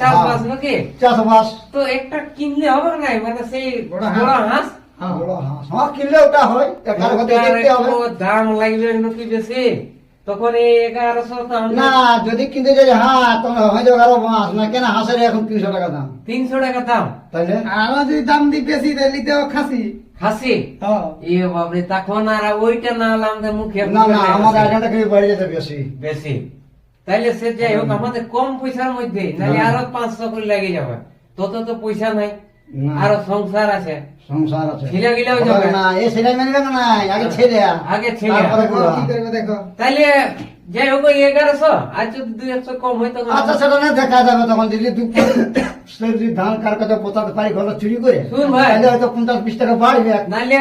চাষবাস নাকি চাষবাস তো একটা কিনলে হবে না মানে সেই বড় বড় হাঁস। হাঁস বড় হাঁস হ্যাঁ কিনলে ওটা হয় একার কথা ওটার দেখতে হবে একটু দাম লাগবে নাকি বেশি তখন এই 1100 তো না আমরা যদি কিনতে যাই হ্যাঁ তখন হয়ে যাবে আরো মাছ না কেন হাঁসের এখন 300 টাকা দাম 300 টাকা দাম তাইলে আরো যদি দাম দি বেশি তাহলে তো খাসি। খাসি হ্যাঁ। এ বাবরে তখন আর ওইটা না হলে আমাদের মুখে না না ফুটে আমাদের আসে। আইডিয়াটা কি বেড়ে যেতে বেশি বেশি তাইলে সে যাই হোক আমাদের কম পয়সার মধ্যে নাহলে হ্যাঁ। আরো 500 করে লেগে যাবে তত তো পয়সা নাই না। আরো সংসার আছে সংসার আছে ছেলে গিলেও হবে যাবে না এ সেটাই মানবে না আগে ছেড়ে আগে ছেলে। তারপরে দেখো, গুড়া। কি করবে দেখো। তাইলে যাই হোক ওই 1100 আর যদি 200 কম হয় তখন আচ্ছা সেটা না দেখা যাবে তখন যদি সে যদি ধান কার কাছে পোতাতে পারি ঘরে চুরি করে শুন ভাই। তাহলে হয়তো 50-20 টাকা বাড়বে নাহলে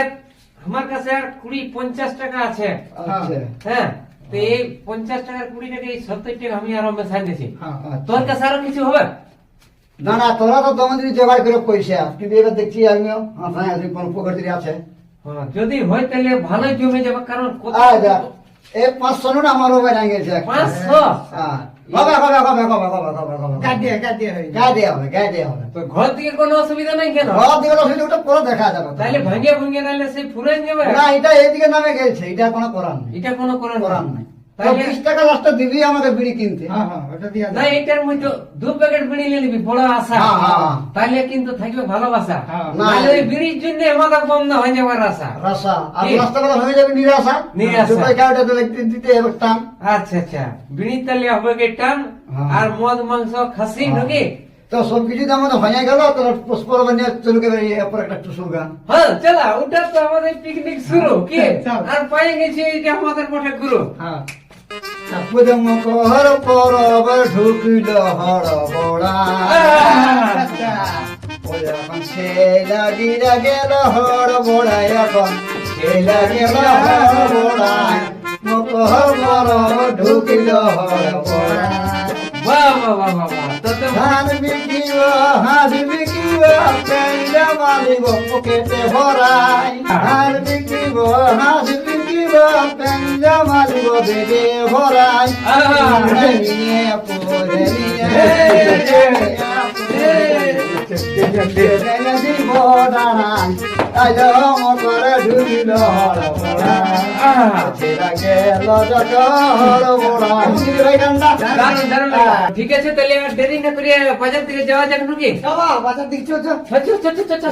আমার কাছে আর 20-50 টাকা আছে আচ্ছা হ্যাঁ তো এই 50 টাকার 20 টাকা এই 70 টাকা আমি আরো মেশাই দিয়েছি হ্যাঁ। আচ্ছা। তোর কাছে আরো কিছু হবে না না তোরা তো তোমাদের জোগাড় করে পয়সা কিন্তু এবার দেখছি আমিও হ্যাঁ কোন পুকুর আছে হ্যাঁ, যদি হয় তাহলে ভালোই জমে যাবে কারণ কত আচ্ছা এই 500 নোট আমার হবে না গেছে 500 হ্যাঁ হবে হবে হবে হবে হবে হবে হবে কাটিয়ে কাটিয়ে হয়ে যাবে। গায়ে দেওয়া হবে তো ঘর থেকে কোনো অসুবিধা নাই কেন ঘর দিকে অসুবিধা ওটা পরে দেখা যাবে তাহলে ভাঙে ভুঙে নাহলে সেই ফুরাই যাবে না এটা এইদিকে নামে গেছে এটা কোনো করার নেই এটা কোনো করার করার নাই নাই তাহলে 20 টাকা লাস্টে দিবি আমাকে বিড়ি কিনতে হ্যাঁ হ্যাঁ ওটা দিয়া না দাও। এটার মধ্যে 2 প্যাকেট বিড়ি নিয়ে নিবি বড় আশা হ্যাঁ, হ্যাঁ। তাহলে কিন্তু থাকবে ভালোবাসা হ্যাঁ। নাহলে ওই বিড়ির জন্য আমাদের বন্ধ হয়ে যাবার আশা রাসা আর কি? রাস্তা কথা হয়ে যাবে নিরাশা নিরাশা। দুটো কাউটা তো দিতে হবে টান আচ্ছা আচ্ছা বিড়ি তাহলে হবে কি টান হ্যাঁ। আর মদ মাংস খাসি হ্যাঁ। নাকি তো সব কিছু তো আমাদের হয়ে গেল তো পুষ্পর বানিয়ে চলে গেলে এরপর একটা টুসু গান হ্যাঁ চলা ওটা তো আমাদের পিকনিক শুরু কি চল। আর পাই গেছি এটা আমাদের মঠে গুরু হ্যাঁ। পুদম কহর পরব ঢুকিল হর বড়া আচ্ছা। ওই এখন ছেলা গিরা গেল হর বড়াই এখন ছেলা গেল হর বড়াই মকহর পরব ঢুকিল হর বড়া বাহ বাহ বাহ বাহ বাহ তো তো ধান বিকিব হাঁস বিকিব পেন্ডা মালিব পকেটে ভরাই ধান বিকিব হাঁস বিকিব পেন্ডা মালিব বেগে ভরাই নিয়ে পরে দিব দাঁড়াই তাই মকরে ঢুকিল হর বড়া ছেড়া গেল যত হর বড়া দারুণ দারুণ ঠিক আছে তাহলে আর দেরি না করে বাজার থেকে যাওয়া যাক নাকি চলো, বাজার দিক চল, চল।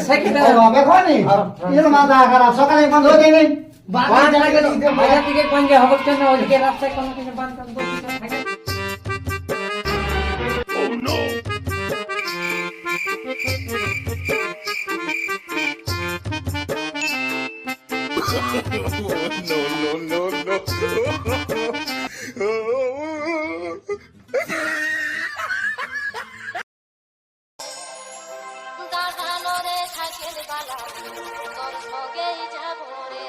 সাইকেল সকালে বন্ধ হয়ে যায়নি বাজার জায়গা দিতে হবে। বাজার থেকে কোন যে হবে কেন ওইদিকে রাস্তায় কোনো কিছু বান্ধব থাকে দাঁড়ানো রে সাইকেল বালা তোর সঙ্গেই যাব রে